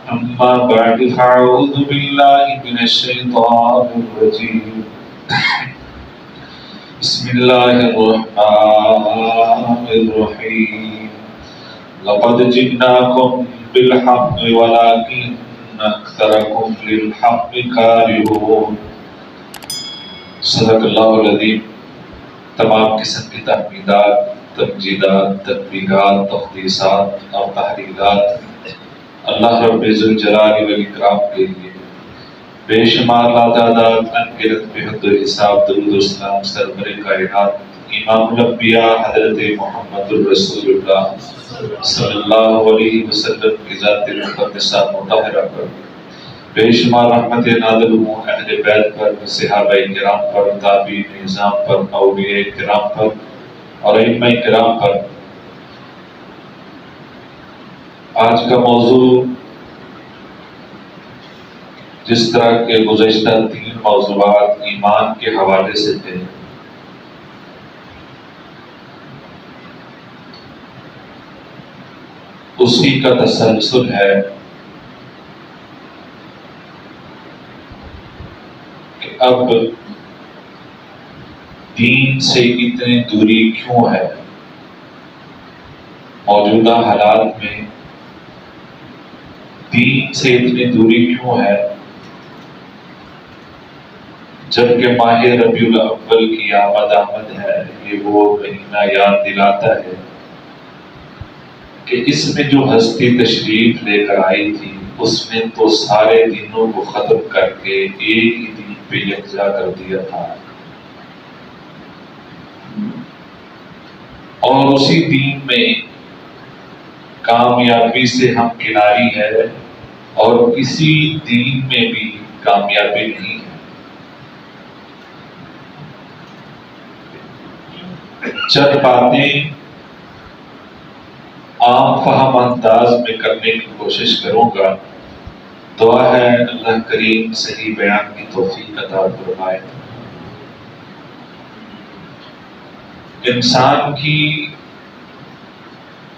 أما بعد فأعوذ بالله من الشيطان الرجيم بسم الله الرحمن الرحيم لقد جئناكم بالحق ولكن أكثركم للحق كارهون صدق اللہ العظیم۔ تمام قسم کی تحمیدات، تمجیدات، تطبیقات، تقدیسات اور تحریرات اللہ رب ذوالجلال والاکرام کے لیے بے شمار لاتعداد انگنت بے حد و حساب درود و سلام سرور کائنات امام الانبیاء حضرت محمد الرسول اللہ صلی اللہ علیہ وسلم کی ذات مقدسہ مطہرہ پر بے شمار رحمت نازل ہوں اہل بیت پر، صحابہ کرام پر، تابعین نظام پر، اولیاء کرام پر اور ائمہ کرام پر۔ آج کا موضوع جس طرح کے گزشتہ 3 موضوعات ایمان کے حوالے سے تھے، اسی کا تسلسل ہے کہ اب دین سے اتنی دوری کیوں ہے؟ موجودہ حالات میں دین سے اتنی دوری کیوں ہے جبکہ ماہ ربیع الاول کی آمد ہے؟ یہ وہ مہینہ یاد دلاتا ہے کہ اس میں جو ہستی تشریف لے کر آئی تھی اس نے تو سارے دینوں کو ختم کر کے ایک ہی دین پہ یکجا کر دیا تھا، اور اسی دین میں کامیابی سے ہم کناری ہے اور کسی دین میں بھی کامیابی نہیں ہے۔ چند باتیں عام فہم انداز میں کرنے کی کوشش کروں گا۔ دعا ہے اللہ کریم صحیح بیان کی توفیق عطا فرمائے۔ انسان کی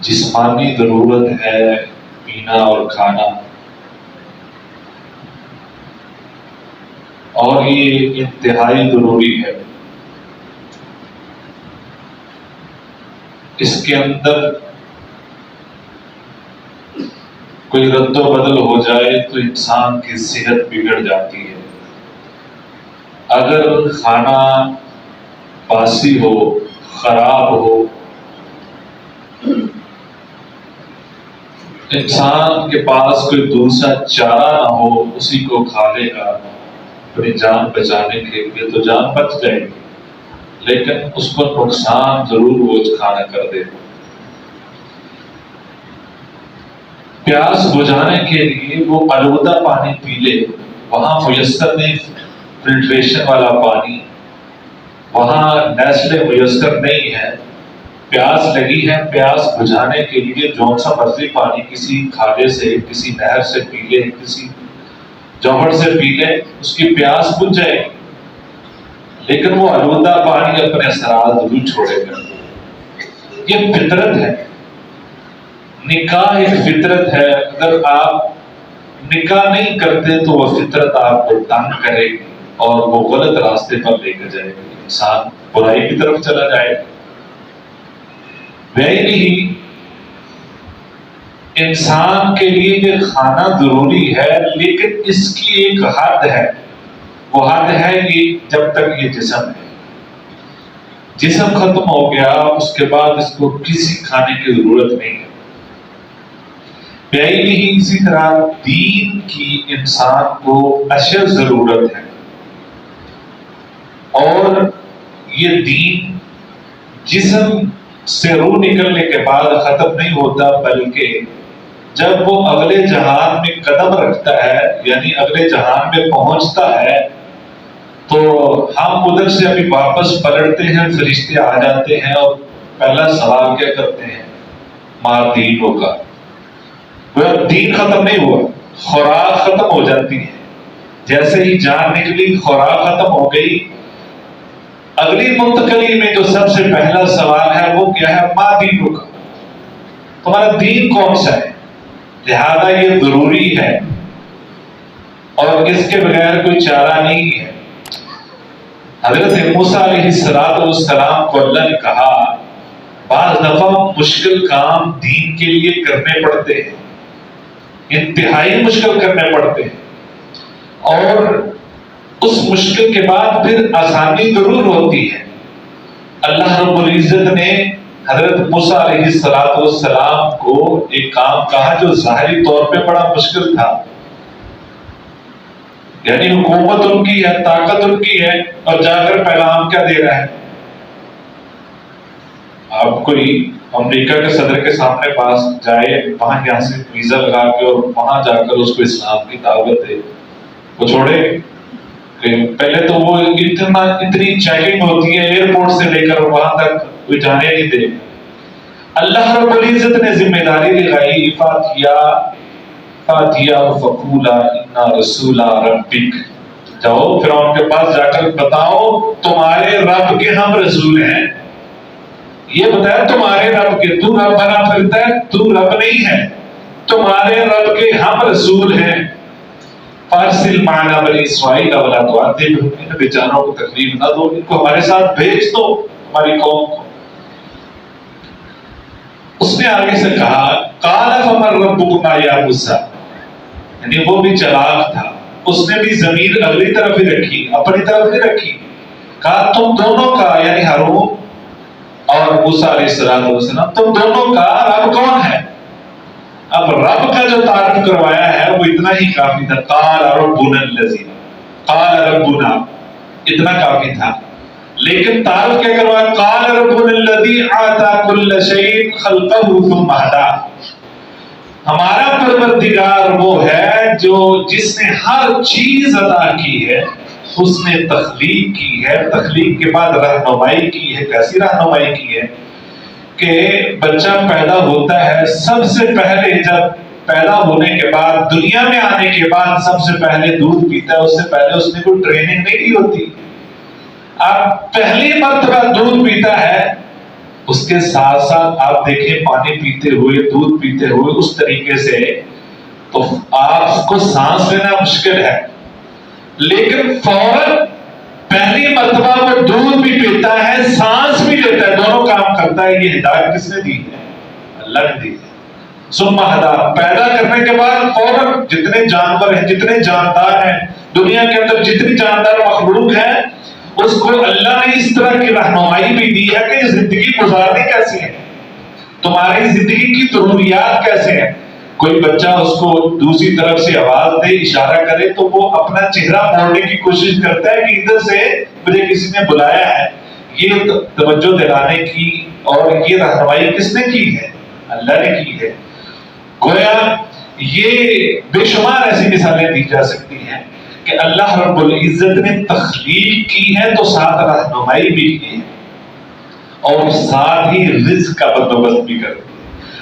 جسمانی ضرورت ہے پینا اور کھانا، اور یہ انتہائی ضروری ہے۔ اس کے اندر کوئی رد و بدل ہو جائے تو انسان کی صحت بگڑ جاتی ہے۔ اگر کھانا باسی ہو، خراب ہو، انسان کے پاس کوئی دوسرا چارہ نہ ہو، اسی کو کھا لے گا اپنی جان بچانے کے لیے تو جان بچ جائے گی، لیکن اس کو نقصان ضرور وہ کھانا کر دے۔ پیاس بجھانے کے لیے وہ آلودہ پانی پی لے، وہاں میسر نہیں فلٹریشن والا پانی، وہاں نیسلے میسر نہیں ہے۔ پیاس لگی ہے، پیاس بجھانے کے لیے جون سا مرضی پانی کسی کھالے سے، کسی نہر سے پی لے، کسی جوہر سے پی لے، اس کی پیاس بجھ جائے گی، لیکن وہ آلودہ پانی اپنے اثرات ضرور چھوڑے گا۔ یہ فطرت ہے، نکاح ایک فطرت ہے۔ اگر آپ نکاح نہیں کرتے تو وہ فطرت آپ کو تنگ کرے گی اور وہ غلط راستے پر لے کر جائے گی، انسان برائی کی طرف چلا جائے گا۔ وہی نہیں، انسان کے لیے یہ کھانا ضروری ہے، لیکن اس کی ایک حد ہے۔ وہ حد ہے کہ جب تک یہ جسم ہے، جسم ختم ہو گیا اس کے بعد اس کو کسی کھانے کی ضرورت نہیں ہے۔ نہیں، اسی طرح دین کی انسان کو اشد ضرورت ہے، اور یہ دین جسم سے روح نکلنے کے بعد ختم نہیں ہوتا، بلکہ جب وہ اگلے جہان میں قدم رکھتا ہے، یعنی اگلے جہان میں پہنچتا ہے، تو ہم ادھر سے ابھی واپس پلٹتے ہیں، فرشتے آ جاتے ہیں اور پہلا سوال کیا کرتے ہیں؟ ماں دینوں کا۔ دین ختم نہیں ہوا، خوراک ختم ہو جاتی ہے۔ جیسے ہی جان نکلی، خوراک ختم ہو گئی، اگلی منتقلی میں جو سب سے پہلا سوال ہے وہ کیا ہے؟ ماں دینوں کا، تمہارا دین کون سا ہے؟ لہذا یہ ضروری ضروری ہے اور اس کے بغیر کوئی چارہ نہیں ہے۔ حضرت موسیٰ علیہ السلام کو اللہ نے کہا بعض دفعہ مشکل کام دین کے لیے کرنے پڑتے ہیں، انتہائی مشکل کرنے پڑتے ہیں، اور اس مشکل کے بعد پھر آسانی ضرور ہوتی ہے۔ اللہ رب العزت نے حضرت موسیٰ علیہ السلام کو ایک کام کہا جو ظاہری طور پہ بڑا مشکل تھا، یعنی حکومت ان کی ہے، طاقت ان کی ہے، اور جا کر پیغام کیا دے رہا ہے؟ آپ کوئی امریکہ کے صدر کے سامنے پاس جائے، وہاں یہاں سے ویزا لگا کے اور وہاں جا کر اس کو اسلام کی دعوت دے، وہ چھوڑے؟ پہلے تو وہ اتنی چیکنگ ہوتی ہے ایئرپورٹ سے لے کر وہاں تک کوئی جانے نہیں دے۔ اللہ رب العزت نے ذمہ داری لگائی، فاتیا فقولا انا رسول ربک، جاؤ فرعون کے پاس جا کر بتاؤ تمہارے رب کے ہم رسول ہیں۔ یہ بتایا تمہارے رب کے، تو رب بنا پھرتا ہے، تو رب نہیں ہے، تمہارے رب کے ہم رسول ہیں۔ فارسل معنا بنی اسرائیل ولا تعذبهم، ان بیچاروں کو تکلیف نہ دو، ان کو ہمارے ساتھ بھیج دو، ہماری قوم کو۔ اس نے آگے سے کہا قال فمن ربکما یا موسیٰ، یعنی وہ بھی چلاک تھا، اس نے بھی ضمیر اگلی طرف ہی رکھی، اپنی طرف ہی رکھی۔ کہا تم دونوں کا، یعنی ہارون اور موسیٰ علیہ السلام، تم دونوں کا رب کون ہے؟ اب رب کا جو تعارف کروایا ہے وہ اتنا ہی کافی تھا، قال ربنا الذی، قال ربنا، اتنا کافی تھا۔ لیکن تعارف کیا کروایا؟ قال ربنا الذی اعطى كل شیء خلقه ثم هدى، ہمارا پروردگار وہ ہے جو جس نے ہر چیز عطا کی ہے، اس نے تخلیق کی ہے، تخلیق کے بعد رہنمائی کی ہے۔ کیسی رہنمائی کی ہے کہ بچہ پیدا ہوتا ہے، سب سے پہلے جب پیدا ہونے کے بعد، دنیا میں آنے کے بعد سب سے پہلے دودھ پیتا ہے، اس سے پہلے اس نے کوئی ٹریننگ نہیں کی ہوتی۔ اب پہلی مرتبہ دودھ پیتا ہے، اس کے ساتھ ساتھ آپ دیکھیں پانی پیتے ہوئے، دودھ پیتے ہوئے اس طریقے سے تو آپ کو سانس لینا مشکل ہے، لیکن فوراً پہلی مرتبہ وہ دودھ بھی پیتا ہے، سانس بھی لیتا ہے، دونوں کام کرتا ہے۔ یہ ہدایت کس نے دی ہے؟ اللہ نے دی ہے۔ ثم ہدی، پیدا کرنے کے بعد فوراً جتنے جانور ہیں، جتنے جاندار ہیں دنیا کے اندر، جتنی جاندار مخلوق ہے، اس کو اللہ نے اس طرح کی رہنمائی بھی دی ہے کہ زندگی گزارنی کیسے ہے، تمہاری زندگی کی ضروریات کیسے ہیں۔ کوئی بچہ اس کو دوسری طرف سے آواز دے، اشارہ کرے تو وہ اپنا چہرہ موڑنے کی کوشش کرتا ہے کہ ادھر سے مجھے کسی نے بلایا ہے۔ یہ توجہ دلانے کی اور یہ رہنمائی کس نے کی ہے؟ اللہ نے کی ہے۔ گویا یہ بے شمار ایسی مثالیں دی جا سکتی ہیں کہ اللہ رب العزت نے تخلیق کی ہے تو ساتھ رہنمائی بھی کی ہے اور ساتھ ہی رزق کا بندوبست بھی کر دیا۔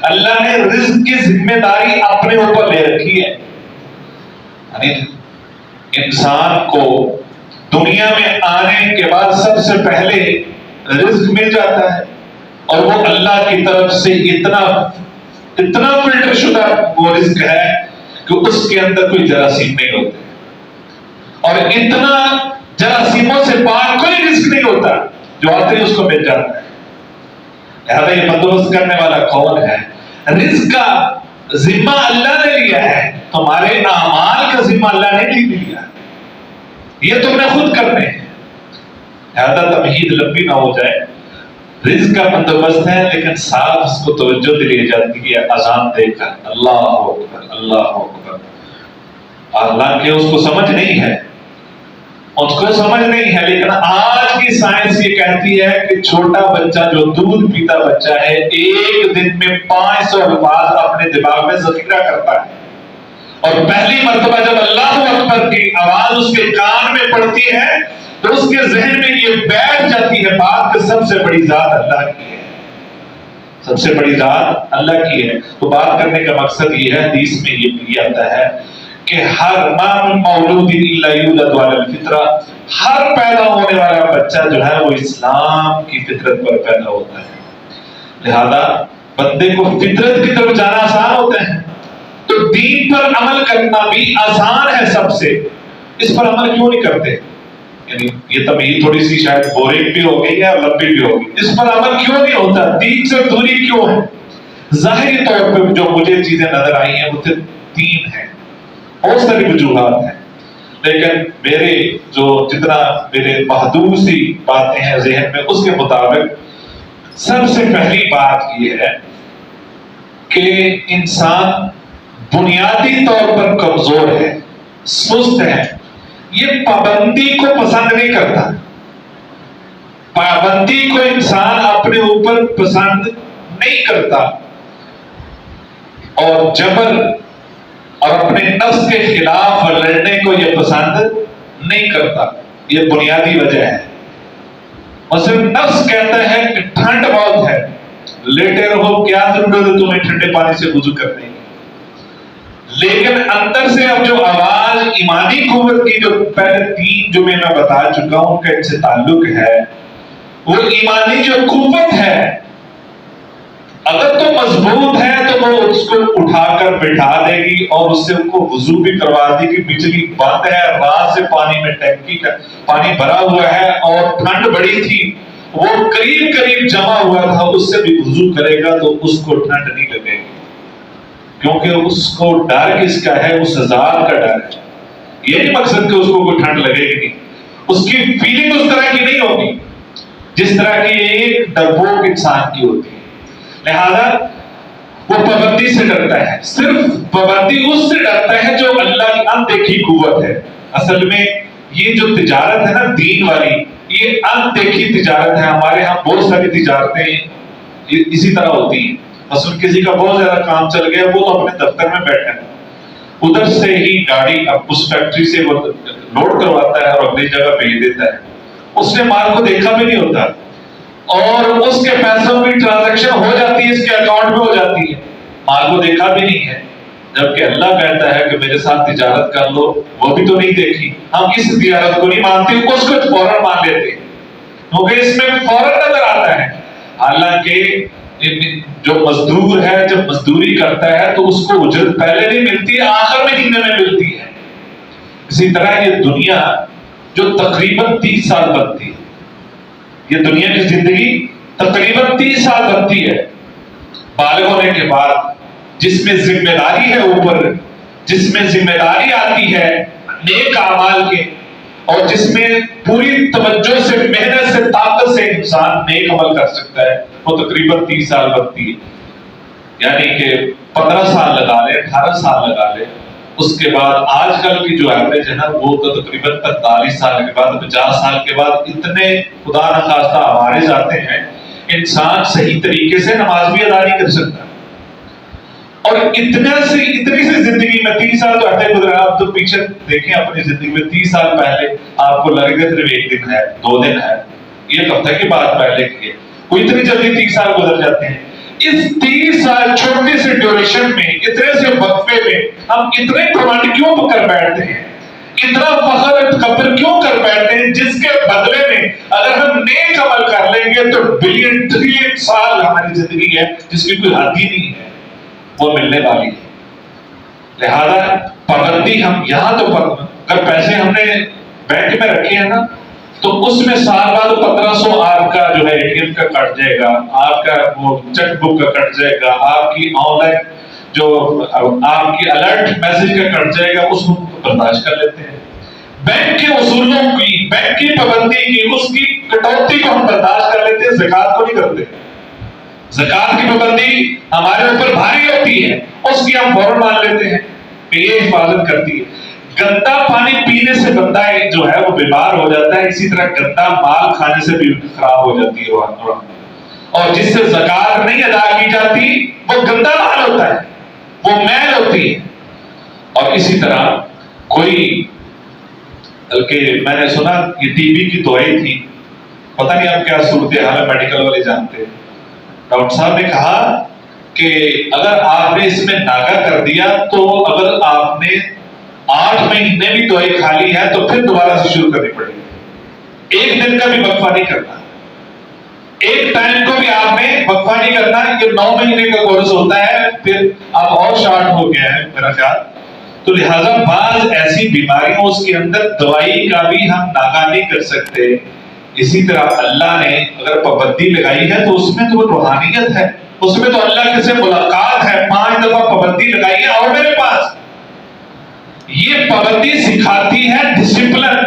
اللہ نے رزق کی ذمہ داری اپنے اوپر لے رکھی ہے، یعنی انسان کو دنیا میں آنے کے بعد سب سے پہلے رزق مل جاتا ہے، اور وہ اللہ کی طرف سے اتنا فلٹر شدہ وہ رزق ہے کہ اس کے اندر کوئی جراثیم نہیں ہوتے، اور اتنا جراثیموں سے پاک کوئی رزق نہیں ہوتا، جو آتے ہی اس کو مل جاتا ہے۔ لہذا یہ بندوبست کرنے والا کون ہے؟ رزق کا ذمہ اللہ نے لیا ہے، تمہارے اعمال کا ذمہ اللہ نے نہیں لیا، یہ تم نے خود کرنے ہیں۔ لہذا تمہید لمبی نہ ہو جائے، رزق کا بندوبست ہے، لیکن ساتھ اس کو توجہ دلائی جاتی ہے اذان دے کر، اللہ اکبر اللہ اکبر۔ حالانکہ اس کو سمجھ نہیں ہے، اس کو سمجھ نہیں ہے، لیکن آج کی سائنس یہ کہتی ہے کہ چھوٹا بچہ جو دودھ پیتا بچہ ہے، ایک دن میں 500 الفاظ اپنے دماغ میں ذخیرہ کرتا ہے، اور پہلی مرتبہ جب اللہ اکبر کی آواز اس کے کان میں پڑتی ہے تو اس کے ذہن میں یہ بیٹھ جاتی ہے بات کہ سب سے بڑی ذات اللہ کی ہے، سب سے بڑی ذات اللہ کی ہے۔ تو بات کرنے کا مقصد یہ ہے، حدیث میں یہ آتا ہے کہ ہر مولود الا یولد علی الفطرہ، ہر پیدا ہونے والا بچہ جو ہے وہ اسلام کی فطرت پر پیدا ہوتا ہے۔ لہذا بندے کو فطرت کی طرف جانا آسان ہوتا ہے، تو دین پر عمل کرنا بھی آسان ہے سب سے، اس پر عمل کیوں نہیں کرتے؟ یعنی یہ تمہید تھوڑی سی شاید بورنگ بھی ہو گئی ہے اور لمبی بھی ہو گئی، اس پر عمل کیوں نہیں ہوتا؟ دین سے دوری کیوں ہے؟ ظاہری طور پہ جو مجھے چیزیں نظر آئی ہیں وہ تین ہیں، بہت ساری وجوہات ہیں، لیکن میرے جو جتنا میرے محدود سی باتیں ہیں ذہن میں، اس کے مطابق سب سے پہلی بات یہ ہے کہ انسان بنیادی طور پر کمزور ہے، سست ہے، یہ پابندی کو پسند نہیں کرتا۔ پابندی کو انسان اپنے اوپر پسند نہیں کرتا، اور جبر اور اپنے نفس کے خلاف لڑنے کو یہ پسند نہیں کرتا۔ یہ بنیادی وجہ ہے۔ مثلا نفس کہتا ہے کہ ٹھنڈ بہت ہے، لیٹے رہو، کیا ضرورت ہے تمہیں ٹھنڈے پانی سے وضو کرنے کی؟ لیکن اندر سے اب جو آواز ایمانی قوت کی، جو پہلے 3 جمعے میں بتا چکا ہوں کہ ان سے تعلق ہے، وہ ایمانی جو قوت ہے اگر تو مضبوط ہے تو وہ اس کو اٹھا کر بٹھا دے گی اور اس سے ان کو وضو بھی کروا دے گی۔ بجلی بند ہے، رات سے پانی میں ٹینکی کا پانی بھرا ہوا ہے اور ٹھنڈ بڑی تھی، وہ قریب جمع ہوا تھا، اس سے بھی وضو کرے گا تو اس کو ٹھنڈ نہیں لگے گی، کیونکہ اس کو ڈر کس کا ہے؟ اس ذات کا ڈر ہے۔ یہ نہیں مقصد کہ اس کو کوئی ٹھنڈ لگے گی نہیں، اس کی فیلنگ اس طرح کی نہیں ہوگی جس طرح کی ایک ڈرپوک انسان کی ہوتی ہے۔ لہذا وہ پابندی سے ڈرتا ہے، صرف پابندی اس سے ڈرتا ہے جو اللہ کی اندیکھی قوت ہے۔ اصل میں یہ جو تجارت ہے نا دین والی، یہ اندیکھی تجارت ہے۔ ہمارے ہاں بہت ساری تجارتیں اسی طرح ہوتی ہیں۔ مثلا کسی کا بہت زیادہ کام چل گیا، وہ تو اپنے دفتر میں بیٹھا ہے، ادھر سے ہی گاڑی اب اس فیکٹری سے وہ لوڈ کرواتا ہے اور اپنی جگہ بھیج دیتا ہے، اس نے مال کو دیکھا بھی نہیں ہوتا، اور اس کے پیسوں کی ٹرانزیکشن ہو جاتی ہے، اس کے اکاؤنٹ میں ہو جاتی ہے، مال کو دیکھا بھی نہیں ہے۔ جبکہ اللہ کہتا ہے کہ میرے ساتھ تجارت کر لو، وہ بھی تو نہیں دیکھی۔ ہم اس تجارت کو نہیں مانتے، اس کو فوراً مان لیتے ہیں کیونکہ اس میں فوراً نظر آتا ہے۔ حالانکہ جو مزدور ہے جب مزدوری کرتا ہے تو اس کو اجرت پہلے نہیں ملتی، آخر مہینے میں ملتی ہے۔ اسی طرح یہ دنیا جو تقریباً 30 سال بنتی ہے، یہ دنیا کی زندگی تقریباً 30 سال بنتی ہے بالغ ہونے کے بعد، جس میں ذمہ داری ہے اوپر، جس میں ذمہ داری آتی ہے نیک اعمال کے، اور جس میں پوری توجہ سے، محنت سے، طاقت سے انسان نیک عمل کر سکتا ہے، وہ تقریباً 30 سال بنتی ہے۔ یعنی کہ 15 سال لگا لے، 18 سال لگا لے، اس کے بعد آج کل کی جو ایوریج ہے نا وہ تو تقریباً 45 سال کے بعد، 50 سال کے بعد اتنے خدا نخواستہ عوارض آتے ہیں، انسان صحیح طریقے سے نماز بھی ادا نہیں کر سکتا۔ اور اتنی سی زندگی میں 30 سال تو ایسے گزرا، آپ تو پیچھے دیکھیں اپنی زندگی میں 30 سال پہلے آپ کو لگے گا صرف 1 دن ہے، 2 دن ہے، ایک ہفتہ کی بات پہلے کی ہے، وہ اتنی جلدی 30 سال گزر جاتے ہیں۔ اس 30 سال چھوٹے سے ڈیوریشن میں، اتنے سے وقفے میں ہم اتنے گھمنڈ کیوں کر بیٹھتے ہیں، اتنا فخر تکبر کیوں کر بیٹھتے ہیں، جس کے بدلے میں اگر ہم نیک عمل کر لیں گے تو بلین ٹریلین سال ہماری زندگی ہے جس کی کوئی حد ہی نہیں ہے، وہ ملنے والی ہے۔ لہذا پابندی ہم یہاں تو اگر پیسے ہم نے بینک میں رکھے ہیں نا تو اس میں سال بعد 1500 آپ کا جو ہے اے ٹی ایم کا کٹ جائے گا، آپ کا وہ چیک بک کا کٹ جائے گا، آپ کی آن لائن جو آپ کی الرٹ میسج کا کٹ جائے گا، اس کو برداشت کر لیتے ہیں۔ بینک کے اصولوں کی، بینک کی پابندی کی، اس کی کٹوتی کو ہم برداشت کر لیتے ہیں، زکات کو نہیں کرتے۔ زکات کی پابندی ہمارے اوپر بھاری ہوتی ہے، اس کی ہم فوراً مان لیتے ہیں کہ یہ حفاظت کرتی ہے۔ گندا پانی پینے سے بندہ جو ہے وہ بیمار ہو جاتا ہے، اسی طرح گندا مال کھانے سے بھی خراب ہو جاتی ہے، اور جس سے زکات نہیں ادا کی جاتی وہ گندا مال ہوتا ہے، وہ میل ہوتی ہے۔ اور اسی طرح کوئی، بلکہ میں نے سنا یہ ٹی بی کی دوائی تھی، پتہ نہیں آپ کیا صورتحال ہے، میڈیکل والے جانتے ہیں، ڈاکٹر صاحب نے کہا کہ اگر آپ نے اس میں ناغہ کر دیا تو اگر آپ نے 8 مہینے بھی دوائی کھا لی ہے تو پھر دوبارہ سے شروع کرنی پڑے گی، 1 دن کا بھی وقفہ نہیں کرنا، ایک ٹائم کو بھی آپ نے وقفہ نہیں کرنا. یہ 9 مہینے کا کورس ہوتا ہے, پھر اب اور شارٹ ہو گیا ہے میرا خیال. تو لہٰذا بعض ایسی بیماریاں اس کے اندر دوائی کا بھی ہم ناغہ نہیں کر سکتے. اسی طرح اللہ نے اگر پابندی لگائی ہے تو اس میں تو روحانیت ہے, اس میں تو اللہ کے سے ملاقات ہے. 5 دفعہ پابندی لگائی ہے اور میرے پاس یہ پابندی سکھاتی ہے ڈسپلن.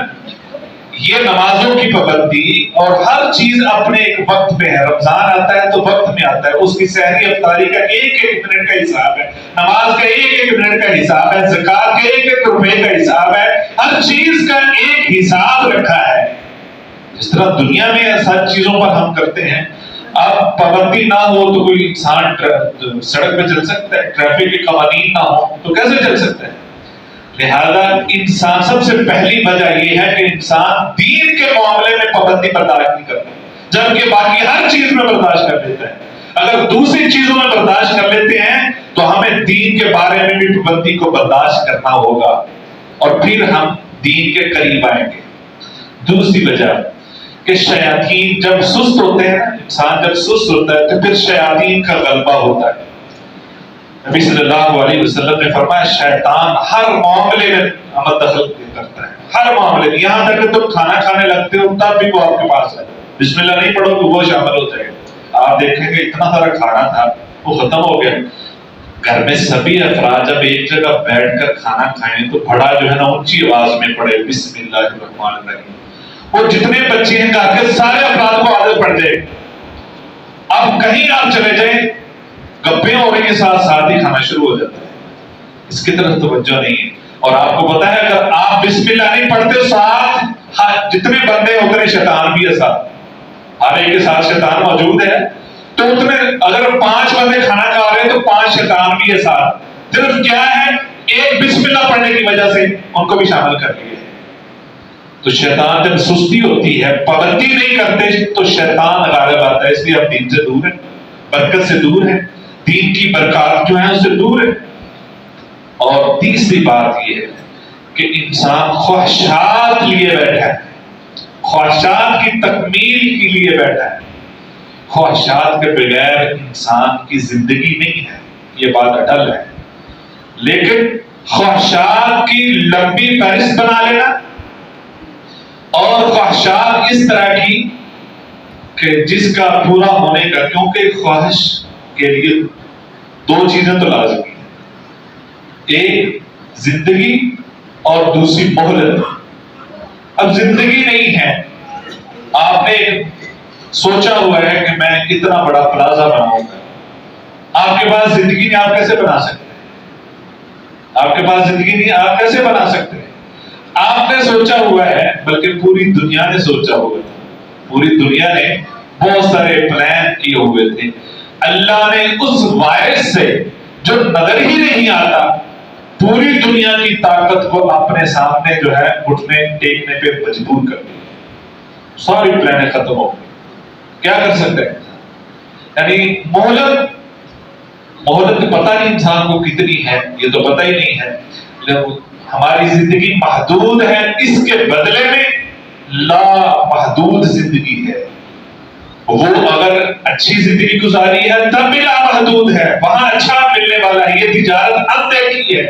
یہ نمازوں کی پابندی اور ہر چیز اپنے ایک وقت پہ ہے. رمضان آتا ہے تو وقت میں آتا ہے, اس کی سحری افطاری کا ایک ایک منٹ کا حساب ہے, نماز کا ایک ایک منٹ کا حساب ہے, زکات کے ایک ایک روپے کا حساب ہے. ہر چیز کا ایک حساب رکھا ہے. جس طرح دنیا میں ہر چیزوں پر ہم کرتے ہیں, اب پابندی نہ ہو تو کوئی انسان سڑک پہ چل سکتا ہے, ٹریفک کے قوانین نہ ہو تو کیسے چل سکتا ہے؟ لہذا انسان سب سے پہلی وجہ یہ ہے کہ انسان دین کے معاملے میں پابندی برداشت نہیں کرتا, جبکہ باقی ہر چیز میں برداشت کر لیتا ہے. اگر دوسری چیزوں میں برداشت کر لیتے ہیں تو ہمیں دین کے بارے میں بھی پابندی کو برداشت کرنا ہوگا, اور پھر ہم دین کے قریب آئیں گے. دوسری وجہ کہ شیاطین جب سست ہوتے ہیں, انسان جب سست ہوتا ہے تو پھر شیاطین کا غلبہ ہوتا ہے. نبی صلی اللہ علیہ وسلم نے فرمایا شیطان ہر معاملے میں دخل کرتا ہے, ہر معاملے میں. یہاں تک کہ تم کھانا کھانے لگتے ہو تب بھی وہ آپ کے پاس ہے, بسم اللہ نہیں پڑھو تو وہ شامل ہو جائے گا. آپ دیکھیں گے اتنا سارا کھانا تھا وہ ختم ہو گیا. گھر میں سبھی افراد جب ایک جگہ بیٹھ کر کھانا کھائیں تو بڑا جو ہے نا اونچی آواز میں پڑھے بسم اللہ الرحمن الرحیم. وہ جتنے بچے ہیں گھر کے سارے افراد کو عادت پڑ جائے. اب کہیں آپ چلے جائیں گپیں ہو رہی ہیں ساتھ ساتھ ہی کھانا شروع ہو جاتا ہے. اس کی طرف توجہ نہیں ہے. اور آپ کو پتا ہے اگر آپ بسم اللہ نہیں پڑھتے ساتھ جتنے بندے اتنے شیطان بھی ہے ساتھ, ہر ایک کے ساتھ شیطان موجود ہے. تو اتنے اگر 5 بندے کھانا کھا رہے ہیں تو 5 شیطان بھی ہے ساتھ. صرف کیا ہے ایک بسم اللہ پڑھنے کی وجہ سے ان کو بھی شامل کر لیا. تو شیطان جب سستی ہوتی ہے, پابندی نہیں کرتے تو شیطان غالب آتا ہے. اس لیے ہم دین سے دور ہیں, برکت سے دور ہیں, دین کی برکات جو ہے اس سے دور ہے. اور تیسری بات یہ ہے کہ انسان خواہشات لیے بیٹھا ہے, خواہشات کی تکمیل کے لیے بیٹھا ہے. خواہشات کے بغیر انسان کی زندگی نہیں ہے, یہ بات اٹل ہے. لیکن خواہشات کی لمبی فہرست بنا لینا اور خواہشات اس طرح کی کہ جس کا پورا ہونے کا, کیونکہ خواہش کے لیے 2 چیزیں تو لازمی ہیں, ایک زندگی اور دوسری مہلت. اب زندگی نہیں ہے, آپ نے سوچا ہوا ہے کہ میں اتنا بڑا پلازا بناؤں گا, آپ کے پاس زندگی نہیں, آپ کیسے بنا سکتے ہیں؟ آپ کے پاس زندگی نہیں, آپ کیسے بنا سکتے ہیں؟ آپ نے سوچا ہوا ہے, بلکہ پوری دنیا نے سوچا ہوا تھا. پوری دنیا نے بہت سارے پلان کیے ہوئے تھے. اللہ نے اس وائرس سے جو نظر ہی نہیں آتا پوری دنیا کی طاقت کو اپنے سامنے جو ہے گھٹنے ٹیکنے پہ مجبور کر دیا. ساری پلانیں ختم ہو گئی. کیا کر سکتے ہیں؟ یعنی مہلت پتہ نہیں انسان کو کتنی ہے, یہ تو پتہ ہی نہیں ہے. لیکن ہماری زندگی محدود ہے, اس کے بدلے میں لا محدود زندگی ہے. وہ اگر اچھی زندگی گزاری ہے تب بھی لا محدود ہے, وہاں اچھا ملنے والا ہے. یہ تجارت اندیکھی ہے,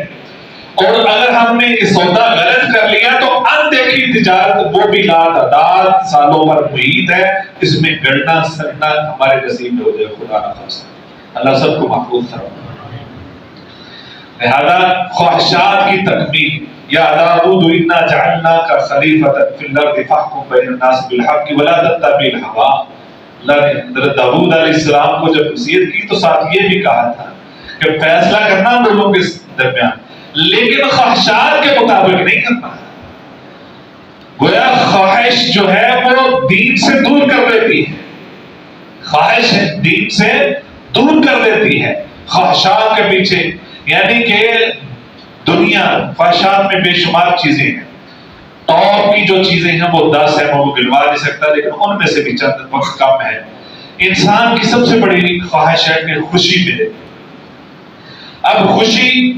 اور اگر ہم نے یہ سودا غلط کر لیا تو اندیکھی تجارت وہ بھی لا تعداد سالوں پر محیط ہے. اس میں گڑنا سڑنا ہمارے نصیب میں ہو جائے, خدا نہ خاصہ. اللہ سب کو محفوظ فرمائے. لہذا خواہشات کی تکمیل, یا داؤد انا جعلناک خلیفۃ فی الارض فاحکم بین الناس بالحق ولا تتبع الہوا. اللہ نے حضرت داؤد علیہ السلام کو جب نصیحت کی تو ساتھ یہ بھی کہا تھا کہ فیصلہ کرنا لوگوں کے درمیان, لیکن خواہشات کے مطابق نہیں کرنا. گویا خواہش جو ہے وہ دین سے دور کر دیتی ہے, خواہش دین سے دور کر دیتی ہے. خواہشات کے پیچھے یعنی کہ دنیا خواہشات میں بے شمار چیزیں ہیں. ٹاپ کی جو چیزیں ہیں وہ 10 ہیں, وہ گنوا نہیں سکتا, لیکن ان میں سے بھی چند وقت کم ہے. انسان کی سب سے بڑی خواہش ہے کہ خوشی ملے. اب خوشی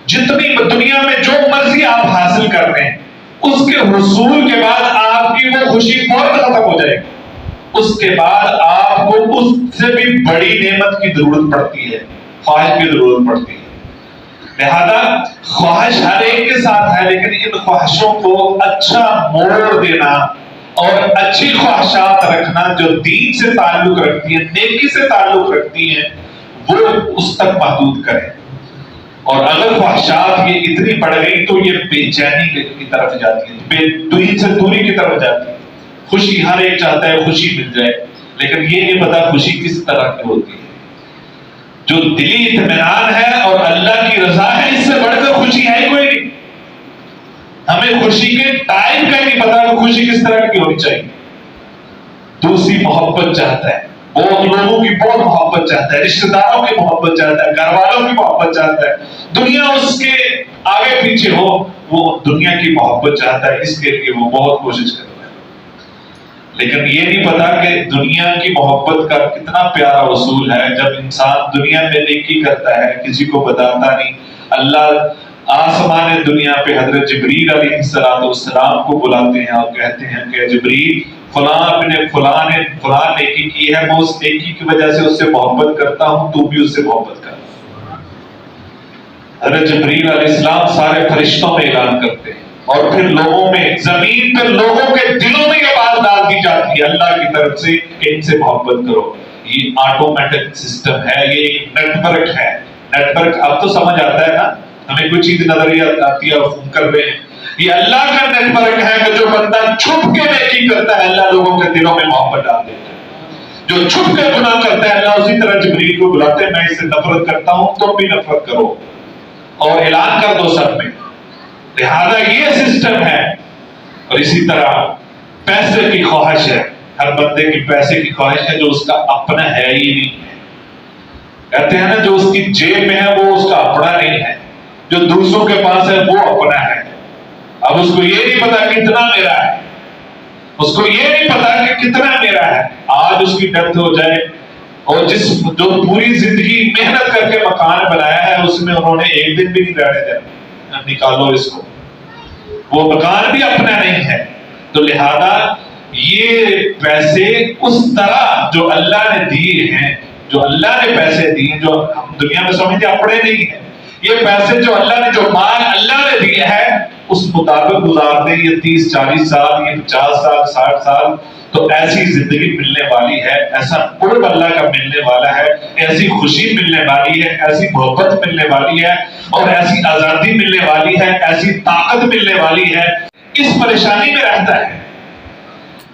جتنی دنیا میں جو مرضی آپ حاصل کر رہے ہیں, اس کے حصول کے بعد آپ کی وہ خوشی فوراً ختم ہو جائے گی. اس کے بعد آپ کو اس سے بھی بڑی نعمت کی ضرورت پڑتی ہے، خواہش کی ضرورت پڑتی ہے۔ لہذا خواہش ہر ایک کے ساتھ ہے، لیکن ان خواہشوں کو اچھا موڑ دینا اور اچھی خواہشات رکھنا جو دین سے تعلق رکھتی ہیں، نیکی سے تعلق رکھتی ہیں، وہ اس تک محدود کریں۔ اور اگر خواہشات یہ اتنی بڑھ گئی تو یہ بے چینی کی طرف جاتی ہے، دین سے دوری کی طرف جاتی ہے۔ خوشی ہر ایک چاہتا ہے خوشی مل جائے، لیکن یہ نہیں پتا خوشی کس طرح کی ہوتی ہے۔ جو دلی اطمینان ہے اور اللہ کی رضا ہے، اس سے بڑھ کر خوشی ہے کوئی نہیں۔ ہمیں خوشی کے ٹائم کا نہیں پتا کہ خوشی کس طرح کی ہونی چاہیے۔ دوسری محبت چاہتا ہے، بہت لوگوں کی بہت محبت چاہتا ہے، رشتہ داروں کی محبت چاہتا ہے، گھر والوں کی محبت چاہتا ہے، دنیا اس کے آگے پیچھے ہو وہ دنیا کی محبت چاہتا ہے، اس کے لیے وہ بہت کوشش کرتا ہے۔ لیکن یہ نہیں پتا کہ دنیا کی محبت کا کتنا پیارا اصول ہے۔ جب انسان دنیا میں نیکی کرتا ہے کسی کو بتاتا نہیں، اللہ آسمان دنیا پہ حضرت جبریل علیہ السلام کو بلاتے ہیں اور کہتے ہیں کہ جبریل فلاں اپنے فلاں نے فلاں نیکی کی ہے، میں اس نیکی کی وجہ سے اس سے محبت کرتا ہوں، تو بھی اس سے محبت کر۔ حضرت جبریل علیہ السلام سارے فرشتوں میں اعلان کرتے ہیں، اور پھر لوگوں میں، زمین پر لوگوں کے دلوں میں یہ بات ڈال دی جاتی ہے اللہ کی طرف سے کہ ان سے محبت کرو۔ یہ آٹومیٹک سسٹم ہے، یہ ایک نیٹ ورک ہے۔ نیٹ ورک اب تو سمجھ آتا ہے نا، ہمیں کوئی چیز نظر آتی ہے اور فون کر رہے ہیں، یہ اللہ کا نیٹ ورک ہے کہ جو بندہ چھپ کے نیکی کرتا ہے اللہ لوگوں کے دلوں میں محبت ڈال دیتا ہے۔ جو چھپ کے گناہ کرتا ہے اللہ اسی طرح جبریل کو بلاتے ہیں، میں اس سے نفرت کرتا ہوں، تم بھی نفرت کرو اور اعلان کر دو سب میں۔ لہذا یہ سسٹم ہے۔ اور اسی طرح پیسے کی خواہش ہے، ہر بندے کی پیسے کی خواہش ہے جو اس کا اپنا ہے ہی نہیں ہے۔ کہتے ہیں نا جو اس کی جیب میں ہے وہ اس کا اپنا نہیں ہے، جو دوسروں کے پاس ہے وہ اپنا ہے۔ اب اس کو یہ نہیں پتا کتنا میرا ہے، اس کو یہ نہیں پتا کہ کتنا میرا ہے۔ آج اس کی ڈیتھ ہو جائے اور جو پوری زندگی محنت کر کے مکان بنایا ہے اس میں انہوں نے ایک دن بھی نہیں رہنے دینا، نکالو اس کو، وہ مکان بھی اپنا نہیں ہے۔ تو لہذا یہ پیسے اس طرح جو اللہ نے دیے ہیں، جو اللہ نے پیسے دیے جو ہم دنیا میں سمجھتے اپنے نہیں ہیں، یہ پیسے جو اللہ نے، جو مال اللہ نے دیا ہے اس مطابق گزار دیں۔ یہ 30-40 سال، یہ 50 سال، 60 سال، تو ایسی زندگی ملنے والی ہے، ایسا قرب اللہ کا ملنے والا ہے، ایسی خوشی ملنے والی ہے، ایسی محبت ملنے والی ہے، اور ایسی آزادی ملنے والی ہے، ایسی طاقت ملنے والی ہے۔ اس پریشانی میں رہتا ہے۔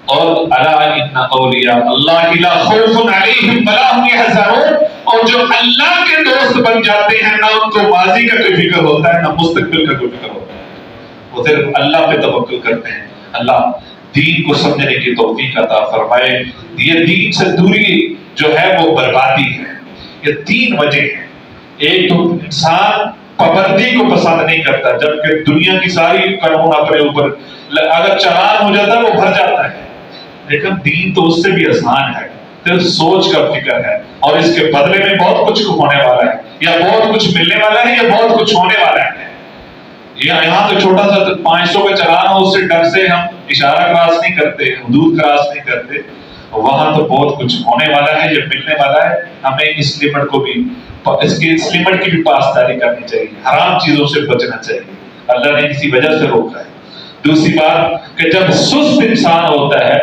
اور الا ان اولیاء اللہ لا خوف علیہم ولا هم يحزنون، اور جو اللہ کے دوست بن جاتے ہیں نہ ان کو ماضی کا کوئی فکر ہوتا ہے نہ مستقبل کا کوئی فکر ہوتا ہے، وہ صرف اللہ پہ توکل کرتے ہیں۔ اللہ دین کو سمجھنے کی توفیق عطا فرمائے۔ یہ دین سے دوری جو ہے وہ بربادی ہے۔ یہ 3 وجہ ہیں۔ ایک تو انسان پابندی کو پسند نہیں کرتا، جبکہ دنیا کی ساری قانون اپنے اوپر اگر چالان ہو جاتا ہے وہ بھر جاتا ہے، لیکن دین تو اس سے بھی آسان ہے، صرف سوچ کا فکر ہے، اور اس کے بدلے میں بہت کچھ ہونے والا ہے، یا بہت کچھ ملنے والا ہے، یا بہت کچھ ہونے والا ہے۔ یہاں تو چھوٹا سا 500 کا چلان ہو، اس سے ڈر سے ہم اشارہ کراس نہیں کرتے، حدود کراس نہیں کرتے، وہاں تو بہت کچھ ہونے والا ہے، یہ ملنے والا ہے۔ ہمیں اس لمٹ کو بھی، اس لمٹ کی بھی پاسداری کرنی چاہیے، حرام چیزوں سے بچنا چاہیے، اللہ نے کسی وجہ سے روکا ہے۔ دوسری بات کہ جب سست انسان ہوتا ہے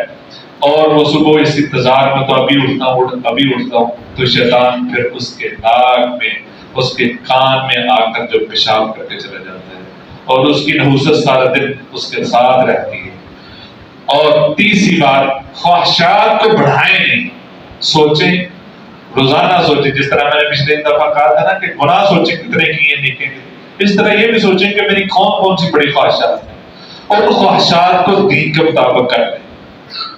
اور وہ صبح اس انتظار میں تو ابھی اٹھتا ہوں، تو شیطان پھر اس کے ناک میں، اس کے کان میں آ کر جو پیشاب کر کے چلا جاتا ہے، اور اس کی نحوست سارا دن اس کے ساتھ رہتی ہے۔ اور تیسری بات، خواہشات کو بڑھائیں نہیں، سوچیں، روزانہ سوچیں، جس طرح میں نے پچھلے دفعہ کہا تھا نا کہ گناہ سوچیں کتنے کیے نیکی کے، اس طرح یہ بھی سوچیں کہ میری کون سی بڑی خواہشات ہیں، اور ان خواہشات کو دین کے مطابق کر لیں،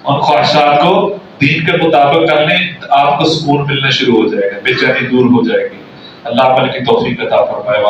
ان خواہشات کو دین کے مطابق کر لیں، آپ کو سکون ملنا شروع ہو جائے گا، بے چینی دور ہو جائے گی۔ اللہ عمل کی توفیق عطا فرمائے۔